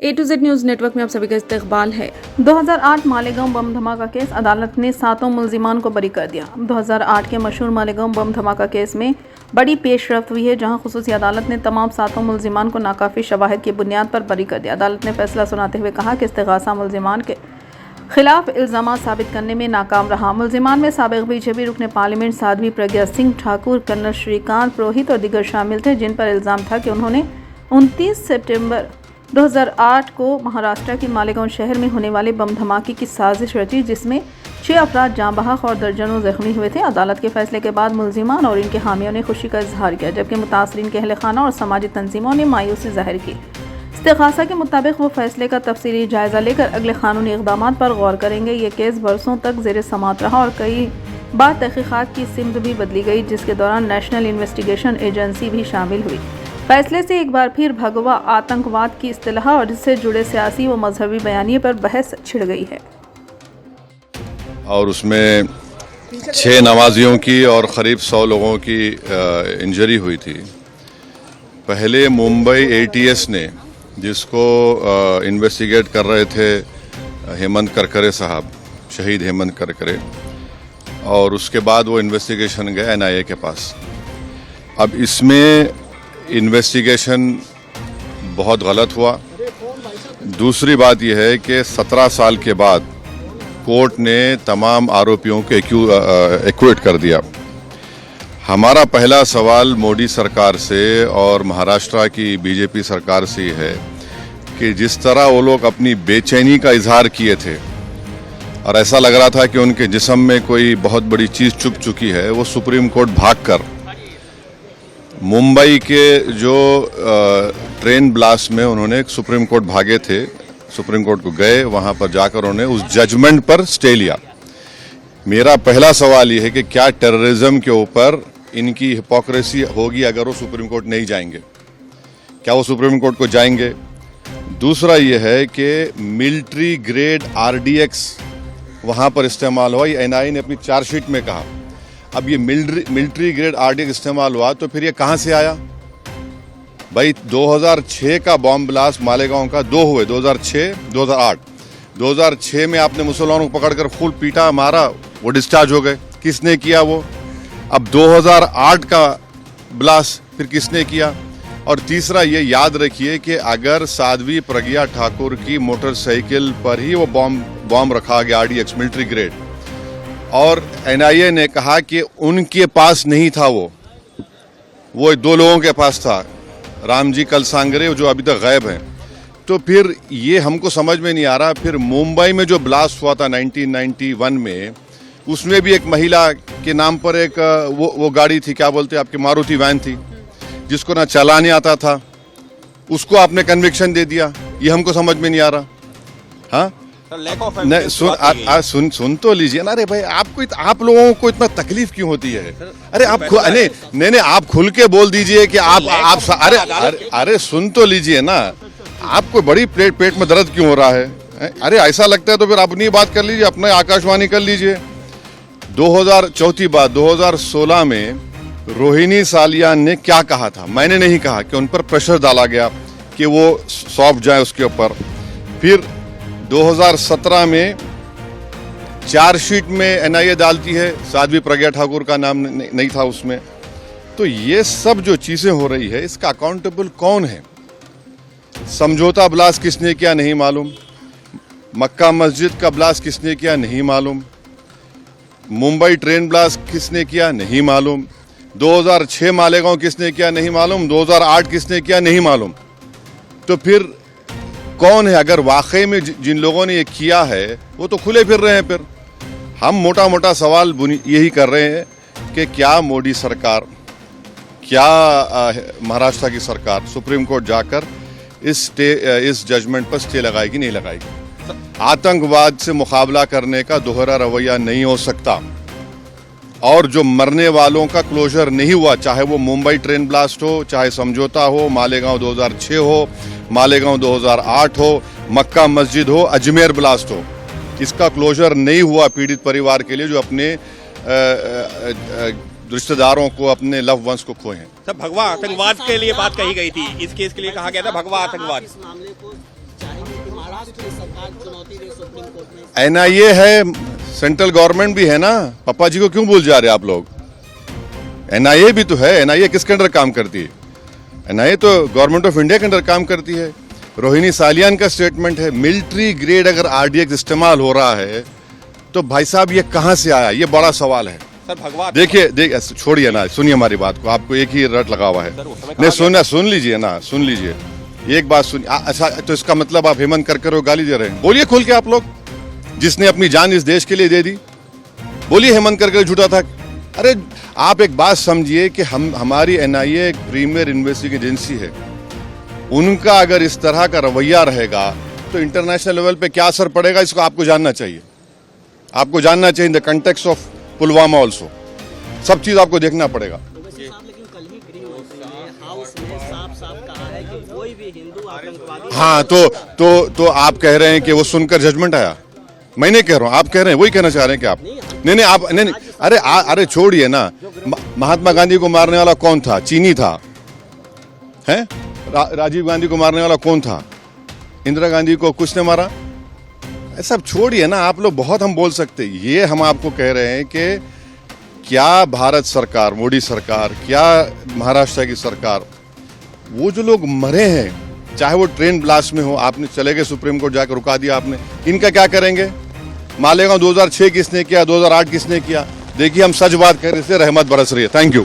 A to Z news network में आप सभी का इस्तकबाल है। 2008 मालेगांव बम धमाका केस, अदालत ने 7 मुल्जिमान को बरी कर दिया। 2008 के मशहूर मालेगांव बम धमाका केस में बड़ी पेशरफ्त हुई है, जहां खुसूसी अदालत ने तमाम 7 मुल्जिमान को नाकाफी शवाहिद की बुनियाद पर बरी कर दिया। अदालत ने फैसला सुनाते हुए कहा कि इस्तिगासा मुल्जिमान के खिलाफ इल्ज़ामात साबित करने में नाकाम रहा। मुल्जिमान में साबिक़ बीजेपी रुकन पार्लियामेंट साध्वी प्रज्ञा सिंह ठाकुर, कर्नल श्रीकांत पुरोहित और दीगर शामिल थे, जिन पर इल्ज़ाम था कि उन्होंने 29 सितंबर 2008 को महाराष्ट्र के मालेगांव शहर में होने वाले बम धमाके की साजिश रची, जिसमें 6 अफराद जाँ बहक और दर्जनों जख्मी हुए थे। अदालत के फैसले के बाद मुल्जिमान और इनके हामियों ने खुशी का इजहार किया, जबकि मुतासरीन के अहल खाना और समाजी तंजीमों ने मायूसी जाहिर की। इस्तिगासा के मुताबिक वो फैसले का तफसीली जायजा लेकर अगले कानूनी इक़दामात पर गौर करेंगे। ये केस बरसों तक ज़ेर समात रहा और कई बार तहक़ीक़ात की सिमत भी बदली गई, जिसके दौरान नेशनल इन्वेस्टिगेशन एजेंसी भी शामिल हुई। फैसले से एक बार फिर भगवा आतंकवाद की इस्तिलाह और इससे जुड़े सियासी व मजहबी बयानिए पर बहस छिड़ गई है। और उसमें 6 नमाजियों की और करीब 100 लोगों की इंजरी हुई थी। पहले मुंबई ATS ने, जिसको इन्वेस्टिगेट कर रहे थे हेमंत करकरे साहब, शहीद हेमंत करकरे, और उसके बाद वो इन्वेस्टिगेशन गए NIA के पास। अब इसमें इन्वेस्टिगेशन बहुत गलत हुआ। दूसरी बात यह है कि 17 साल के बाद कोर्ट ने तमाम आरोपियों को एक्विट कर दिया। हमारा पहला सवाल मोदी सरकार से और महाराष्ट्र की बीजेपी सरकार से है कि जिस तरह वो लोग अपनी बेचैनी का इजहार किए थे और ऐसा लग रहा था कि उनके जिस्म में कोई बहुत बड़ी चीज़ चुभ चुकी है, वो सुप्रीम कोर्ट भागकर मुंबई के जो ट्रेन ब्लास्ट में उन्होंने सुप्रीम कोर्ट भागे थे, सुप्रीम कोर्ट को गए, वहां पर जाकर उन्होंने उस जजमेंट पर स्टे लिया। मेरा पहला सवाल ये है कि क्या टेररिज्म के ऊपर इनकी हिपोक्रेसी होगी अगर वो सुप्रीम कोर्ट नहीं जाएंगे? क्या वो सुप्रीम कोर्ट को जाएंगे? दूसरा ये है कि मिलिट्री ग्रेड RDX वहां पर इस्तेमाल हुआ, ये NIA ने अपनी चार्जशीट में कहा। अब ये मिलिट्री ग्रेड RDX इस्तेमाल हुआ तो फिर ये कहाँ से आया? भाई 2006 का बॉम्ब ब्लास्ट मालेगांव का 2 हुए, 2006, 2008। 2006 में आपने मुसलमानों को पकड़कर फुल पीटा, मारा, वो डिस्चार्ज हो गए। किसने किया वो? अब 2008 का ब्लास्ट फिर किसने किया? और तीसरा ये याद रखिए कि अगर साध्वी प्रज्ञा ठाकुर की मोटरसाइकिल पर ही वो बॉम्ब रखा गया RDX मिलिट्री ग्रेड, और NIA ने कहा कि उनके पास नहीं था, वो 2 लोगों के पास था, रामजी कलसांगरे, जो अभी तक गायब हैं। तो फिर ये हमको समझ में नहीं आ रहा। फिर मुंबई में जो ब्लास्ट हुआ था 1991 में, उसमें भी एक महिला के नाम पर एक वो गाड़ी थी, क्या बोलते हैं आपकी, मारुति वैन थी, जिसको ना चलाने आता था, उसको आपने कन्विक्शन दे दिया। ये हमको समझ में नहीं आ रहा। हाँ, नहीं, सुन तो लीजिए ना। अरे भाई, आप लोगों को इतना तकलीफ क्यों होती है? अरे आप नहीं, आप खुल के बोल दीजिए कि आप अरे सुन तो लीजिए ना। आपको बड़ी पेट में दर्द क्यों हो रहा है? अरे ऐसा लगता है तो फिर अपनी बात कर लीजिए, अपने आकाशवाणी कर लीजिए। 2016 में रोहिणी सालियान ने क्या कहा था? मैंने नहीं कहा कि उन पर प्रेशर डाला गया कि वो सौंप जाए उसके ऊपर। फिर 2017 में चार्जशीट में NIA डालती है, साध्वी प्रज्ञा ठाकुर का नाम नहीं था उसमें। तो ये सब जो चीजें हो रही है, इसका अकाउंटेबल कौन है? समझौता ब्लास्ट किसने किया नहीं मालूम, मक्का मस्जिद का ब्लास्ट किसने किया नहीं मालूम, मुंबई ट्रेन ब्लास्ट किसने किया नहीं मालूम, 2006 मालेगांव किसने किया नहीं मालूम, 2008 किसने किया नहीं मालूम। तो फिर कौन है? अगर वाकई में जिन लोगों ने ये किया है वो तो खुले फिर रहे हैं। फिर हम मोटा सवाल यही कर रहे हैं कि क्या मोदी सरकार, क्या महाराष्ट्र की सरकार सुप्रीम कोर्ट जाकर इस जजमेंट पर स्टे लगाएगी, नहीं लगाएगी? आतंकवाद से मुकाबला करने का दोहरा रवैया नहीं हो सकता। और जो मरने वालों का क्लोजर नहीं हुआ, चाहे वो मुंबई ट्रेन ब्लास्ट हो, चाहे समझौता हो, मालेगांव 2006 हो, मालेगांव 2008 हो, मक्का मस्जिद हो, अजमेर ब्लास्ट हो, इसका क्लोजर नहीं हुआ पीड़ित परिवार के लिए, जो अपने रिश्तेदारों को, अपने लव वंस को खोए हैं। भगवा आतंकवाद के लिए बात कही गई थी, इस केस के लिए कहा गया था भगवा आतंकवाद। चाहेंगे कि महाराष्ट्र की सरकार चुनौती दे सुप्रीम कोर्ट में? एनआईए है, सेंट्रल गवर्नमेंट भी है ना, पापा जी को क्यों भूल जा रहे आप लोग? एनआईए भी तो है। एनआईए किसके अंडर काम करती है? एनआईए तो गवर्नमेंट ऑफ इंडिया के अंडर काम करती है। रोहिणी सालियान का स्टेटमेंट है, मिलिट्री ग्रेड अगर आरडीएक्स इस्तेमाल हो रहा है तो भाई साहब ये कहां से आया? ये बड़ा सवाल है। सर भगवान देखिए छोड़िए ना, सुनिए हमारी बात को, आपको एक ही रट लगा हुआ है। नहीं सुन लीजिए ना, सुन लीजिए एक बात सुनिए। अच्छा तो इसका मतलब आप हेमंत करकर को गाली दे रहे हैं? बोलिए खुल के आप लोग, जिसने अपनी जान इस देश के लिए दे दी, बोलिए हेमंत करकर झूठा था। अरे आप एक बात समझिए कि हमारी एनआईए एक प्रीमियर इन्वेस्टिगेटिंग एजेंसी है, उनका अगर इस तरह का रवैया रहेगा तो इंटरनेशनल लेवल पे क्या असर पड़ेगा, इसको आपको जानना चाहिए। आपको जानना चाहिए in the context of Pulwama also, सब चीज आपको देखना पड़ेगा। ओवैसी साहब, लेकिन कल ही गृह मंत्री ने हाउस में साफ कहा है कि कोई भी हिंदू आतंकवादी। हाँ तो आप कह रहे हैं कि वो सुनकर जजमेंट आया? मैं नहीं कह रहा हूं, आप कह रहे हैं, वही कहना चाह रहे हैं कि आप नहीं आप नहीं अरे छोड़िए ना। महात्मा गांधी को मारने वाला कौन था? चीनी था, हैं? राजीव गांधी को मारने वाला कौन था? इंदिरा गांधी को कुछ ने मारा? सब छोड़िए ना, आप लोग बहुत हम बोल सकते हैं। ये हम आपको कह रहे हैं कि क्या भारत सरकार, मोदी सरकार, क्या महाराष्ट्र की सरकार, वो जो लोग मरे हैं, चाहे वो ट्रेन ब्लास्ट में हो, आपने चले गए सुप्रीम कोर्ट जाकर रुका दिया आपने, इनका क्या करेंगे? मालेगांव 2006 किसने किया, 2008 किसने किया? देखिए हम सच बात कर रहे थे, रहमत बरस रही है। Thank you.